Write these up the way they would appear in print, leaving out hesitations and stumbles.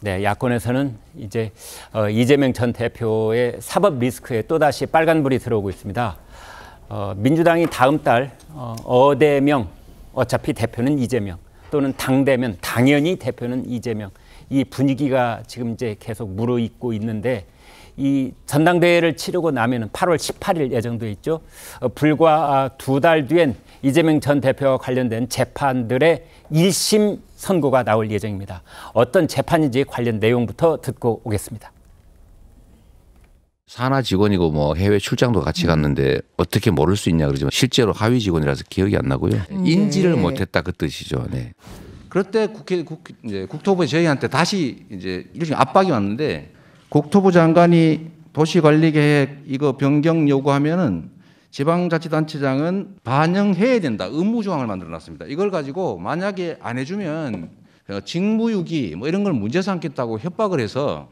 네, 야권에서는 이제 이재명 전 대표의 사법 리스크에 또다시 빨간불이 들어오고 있습니다. 민주당이 다음 달 어대명, 어차피 대표는 이재명, 또는 당대면 당연히 대표는 이재명, 이 분위기가 지금 이제 계속 무르익고 있는데, 이 전당대회를 치르고 나면은 8월 18일 예정돼 있죠. 불과 2달 뒤엔 이재명 전 대표와 관련된 재판들의 1심 선고가 나올 예정입니다. 어떤 재판인지 관련 내용부터 듣고 오겠습니다. 산하 직원이고 뭐 해외 출장도 같이 갔는데 어떻게 모를 수 있냐 그러지만 실제로 하위 직원이라서 기억이 안 나고요. 인지를 못했다 그 뜻이죠. 네. 그럴 때 이제 국토부에 저희한테 다시 이제 일종의 압박이 왔는데, 국토부 장관이 도시관리계획 이거 변경 요구하면은 지방자치단체장은 반영해야 된다, 의무조항을 만들어놨습니다. 이걸 가지고 만약에 안 해주면 직무유기 뭐 이런 걸 문제 삼겠다고 협박을 해서.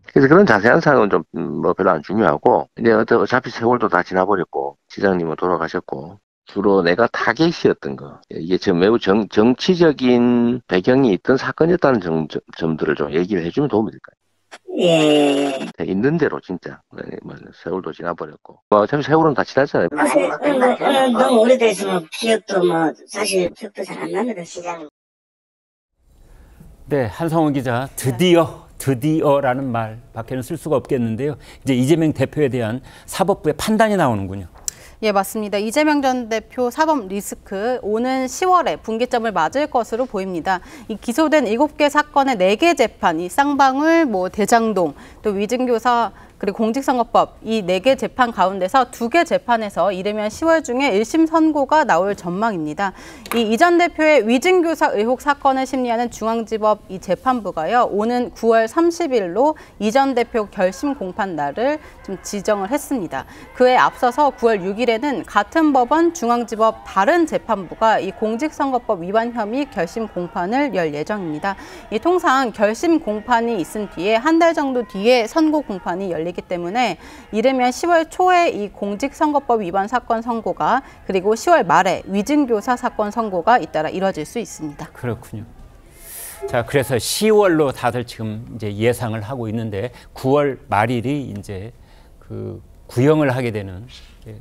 그래서 그런 자세한 사항은 좀 뭐 별로 안 중요하고, 이제 어차피 세월도 다 지나버렸고 시장님은 돌아가셨고, 주로 내가 타겟이었던 거, 이게 지금 매우 정치적인 배경이 있던 사건이었다는 점들을 좀 얘기를 해주면 도움이 될까요? 예. 있는 대로 진짜 뭐 세월도 지나버렸고, 뭐 어차피 세월은 다 지났잖아요. 너무 오래돼서 기억도 사실 기억도 잘 안 납니다, 시장. 네, 한성훈 기자, 드디어라는 말밖에는 쓸 수가 없겠는데요. 이제 이재명 대표에 대한 사법부의 판단이 나오는군요. 예, 맞습니다. 이재명 전 대표 사법 리스크 오는 10월에 분기점을 맞을 것으로 보입니다. 이 기소된 7개 사건의 4개 재판, 이 쌍방울, 대장동, 또 위증교사, 그리고 공직선거법 이 4개 재판 가운데서 2개 재판에서 이르면 10월 중에 1심 선고가 나올 전망입니다. 이 전 대표의 위증교사 의혹 사건을 심리하는 중앙지법 이 재판부가요, 오는 9월 30일로 이 전 대표 결심 공판 날을 좀 지정을 했습니다. 그에 앞서서 9월 6일에는 같은 법원 중앙지법 다른 재판부가 이 공직선거법 위반 혐의 결심 공판을 열 예정입니다. 이 통상 결심 공판이 있은 뒤에 한 달 정도 뒤에 선고 공판이 열리기 때문에 이르면 10월 초에 이 공직선거법 위반 사건 선고가, 그리고 10월 말에 위증교사 사건 선고가 잇따라 이뤄질 수 있습니다. 그렇군요. 자, 그래서 10월로 다들 지금 이제 예상을 하고 있는데, 9월 말일이 이제 그 구형을 하게 되는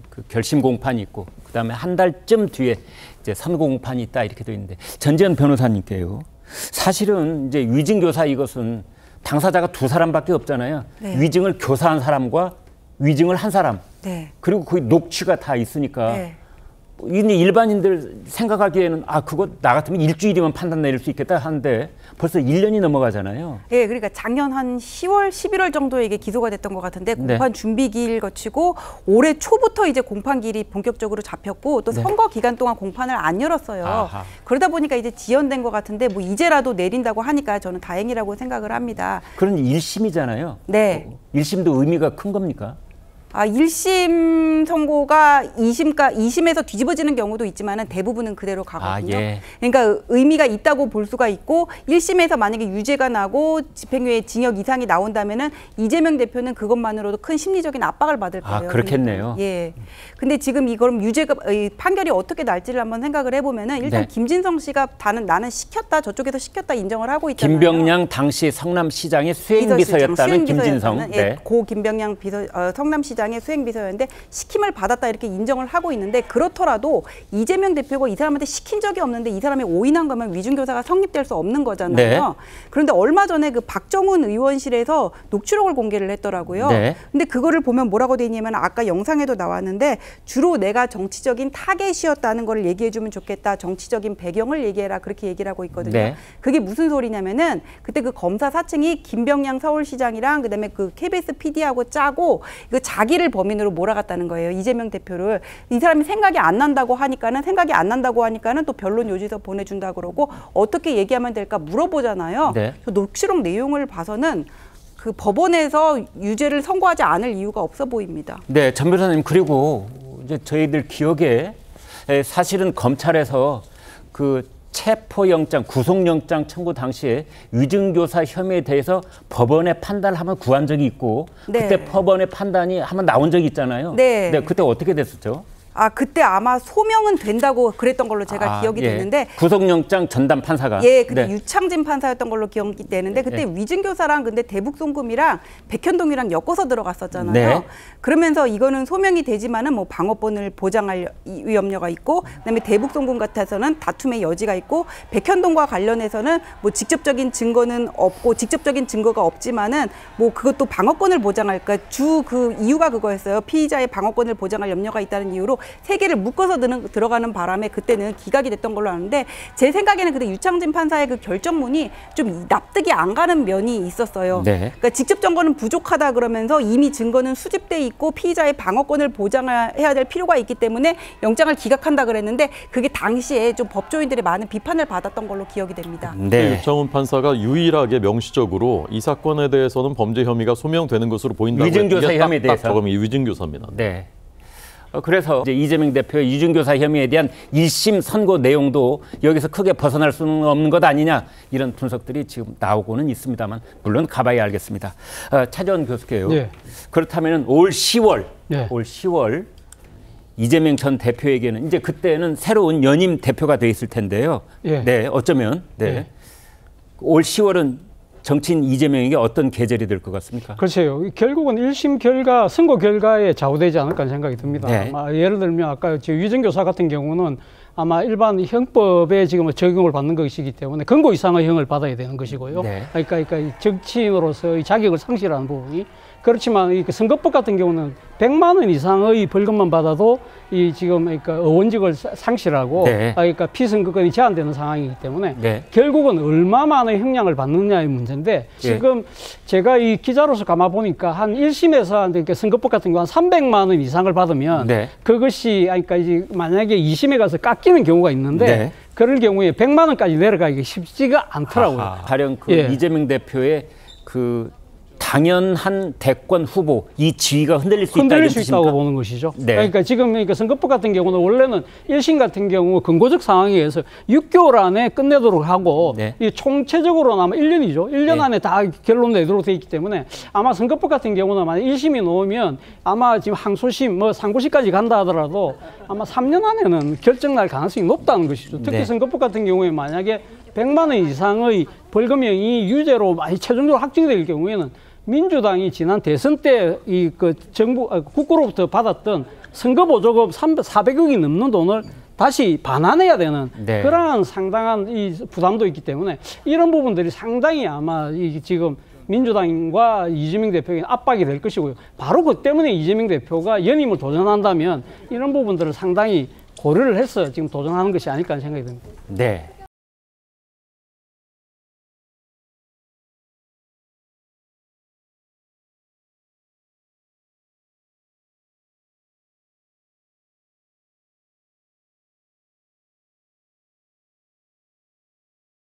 그 결심 공판이 있고, 그다음에 한 달쯤 뒤에 이제 선고 공판이 있다, 이렇게 돼 있는데, 전지현 변호사님께요. 사실은 이제 위증교사 이것은 당사자가 2사람밖에 없잖아요. 네. 위증을 교사한 사람과 위증을 한 사람. 네. 그리고 거기 녹취가 다 있으니까. 네. 일반인들 생각하기에는 그거 나 같으면 일주일이면 판단 내릴 수 있겠다 하는데 벌써 1년이 넘어가잖아요. 네, 그러니까 작년 한 10월, 11월 정도에 이게 기소가 됐던 것 같은데, 공판 준비기일 거치고 올해 초부터 이제 공판기일이 본격적으로 잡혔고, 또 선거 기간 동안 공판을 안 열었어요. 아하. 그러다 보니까 이제 지연된 것 같은데, 이제라도 내린다고 하니까 저는 다행이라고 생각을 합니다. 그런 1심이잖아요. 네. 1심도 의미가 큰 겁니까? 1심 선고가 2심에서 뒤집어지는 경우도 있지만 대부분은 그대로 가거든요. 예. 그러니까 의미가 있다고 볼 수가 있고, 1심에서 만약에 유죄가 나고 집행유예 징역 이상이 나온다면은 이재명 대표는 그것만으로도 큰 심리적인 압박을 받을 거예요. 그렇겠네요. 예. 근데 지금 이걸 판결이 어떻게 날지를 한번 생각을 해보면은, 일단 김진성 씨가 나는 시켰다, 저쪽에서 시켰다 인정을 하고 있잖아요. 김병량 당시 성남시장의 수행비서였다는 김진성. 네. 고 김병량 성남시장의 수행비서였는데 시킴을 받았다 이렇게 인정을 하고 있는데, 그렇더라도 이재명 대표가 이 사람한테 시킨 적이 없는데 이 사람이 오인한 거면 위증교사가 성립될 수 없는 거잖아요. 네. 그런데 얼마 전에 그 박정훈 의원실에서 녹취록을 공개를 했더라고요. 네. 근데 그거를 보면 뭐라고 돼 있냐면, 아까 영상에도 나왔는데, 주로 내가 정치적인 타겟이었다는 걸 얘기해주면 좋겠다, 정치적인 배경을 얘기해라, 그렇게 얘기를 하고 있거든요. 네. 그게 무슨 소리냐면은, 그때 그 검사 사층이 김병량 서울시장이랑 그다음에 그 KBS PD하고 짜고 이거 자기를 범인으로 몰아갔다는 거예요. 이재명 대표를. 이 사람이 생각이 안 난다고 하니까는 또 변론 요지서 보내준다 그러고, 어떻게 얘기하면 될까 물어보잖아요. 네. 녹취록 내용을 봐서는 그 법원에서 유죄를 선고하지 않을 이유가 없어 보입니다. 네, 전 변호사님, 그리고 이제 저희들 기억에 사실은 검찰에서 그 체포영장, 구속영장 청구 당시에 위증교사 혐의에 대해서 법원의 판단을 한번 구한 적이 있고, 그때 법원의 판단이 한번 나온 적이 있잖아요. 네. 그때 어떻게 됐었죠? 그때 아마 소명은 된다고 그랬던 걸로 제가 기억이 예. 되는데 구속영장 전담 판사가 예, 그때 네. 유창진 판사였던 걸로 기억이 되는데 그때 예. 위증교사랑 근데 대북송금이랑 백현동이랑 엮어서 들어갔었잖아요. 네. 그러면서 이거는 소명이 되지만은 뭐 방어권을 보장할 염려가 있고 그다음에 대북송금 같아서는 다툼의 여지가 있고 백현동과 관련해서는 뭐 직접적인 증거는 없고 직접적인 증거가 없지만은 뭐 그것도 방어권을 보장할까 주 그 이유가 그거였어요. 피의자의 방어권을 보장할 염려가 있다는 이유로 세 개를 묶어서 들어가는 바람에 그때는 기각이 됐던 걸로 아는데 제 생각에는 그때 유창진 판사의 그 결정문이 좀 납득이 안 가는 면이 있었어요. 네. 그러니까 직접 증거는 부족하다 그러면서 이미 증거는 수집돼 있고 피의자의 방어권을 보장해야 될 필요가 있기 때문에 영장을 기각한다 그랬는데 그게 당시에 좀 법조인들의 많은 비판을 받았던 걸로 기억이 됩니다. 네. 유창훈 판사가 유일하게 명시적으로 이 사건에 대해서는 범죄 혐의가 소명되는 것으로 보인다고 위증교사 혐의에 대해서 위증교사입니다. 네. 그래서 이제 이재명 대표의 위증교사 혐의에 대한 1심 선고 내용도 여기서 크게 벗어날 수는 없는 것 아니냐 이런 분석들이 지금 나오고는 있습니다만 물론 가봐야 알겠습니다. 차재원 교수께요. 네. 그렇다면 올 10월, 네. 올 10월 이재명 전 대표에게는 이제 그때는 새로운 연임 대표가 돼 있을 텐데요. 예. 네, 어쩌면 예. 올 10월은 정치인 이재명에게 어떤 계절이 될 것 같습니까? 글쎄요. 결국은 1심 결과, 선고 결과에 좌우되지 않을까 하는 생각이 듭니다. 네. 아마 예를 들면 아까 위증교사 같은 경우는 아마 일반 형법에 지금 적용을 받는 것이기 때문에 금고 이상의 형을 받아야 되는 것이고요. 네. 그러니까 정치인으로서의 자격을 상실하는 부분이 그렇지만 이 선거법 같은 경우는 100만 원 이상의 벌금만 받아도 이 지금 그러니까 의원직을 상실하고 네. 그러니까 피선거권이 제한되는 상황이기 때문에 네. 결국은 얼마만의 형량을 받느냐의 문제인데 지금 제가 이 기자로서 가만 보니까 한 1심에서 이렇게 선거법 같은 경우 한 300만 원 이상을 받으면 네. 그것이 그러니까 이제 만약에 2심에 가서 깎이는 경우가 있는데 네. 그럴 경우에 100만 원까지 내려가기 쉽지가 않더라고요. 가령 그 예. 이재명 대표의 그 당연한 대권 후보 이 지위가 흔들릴 수 있다 이런 흔들릴 수 뜻입니까? 있다고 보는 것이죠. 네. 그러니까 지금 그러니까 선거법 같은 경우는 원래는 1심 같은 경우 근거적 상황에 의해서 6개월 안에 끝내도록 하고 네. 이 총체적으로는 아마 1년이죠. 1년 네. 안에 다 결론 내도록 돼 있기 때문에 아마 선거법 같은 경우는 만약 1심이 놓으면 아마 지금 항소심 뭐 상고심까지 간다 하더라도 아마 3년 안에는 결정 날 가능성이 높다는 것이죠. 특히 네. 선거법 같은 경우에 만약에 100만 원 이상의 벌금형이 유죄로 많이 최종적으로 확정될 경우에는 민주당이 지난 대선 때 이 그 정부 국고로부터 받았던 선거 보조금 400억이 넘는 돈을 다시 반환해야 되는 네. 그러한 상당한 이 부담도 있기 때문에 이런 부분들이 상당히 아마 이 지금 민주당과 이재명 대표에게 압박이 될 것이고요. 바로 그 때문에 이재명 대표가 연임을 도전한다면 이런 부분들을 상당히 고려를 해서 지금 도전하는 것이 아닐까 하는 생각이 듭니다. 네.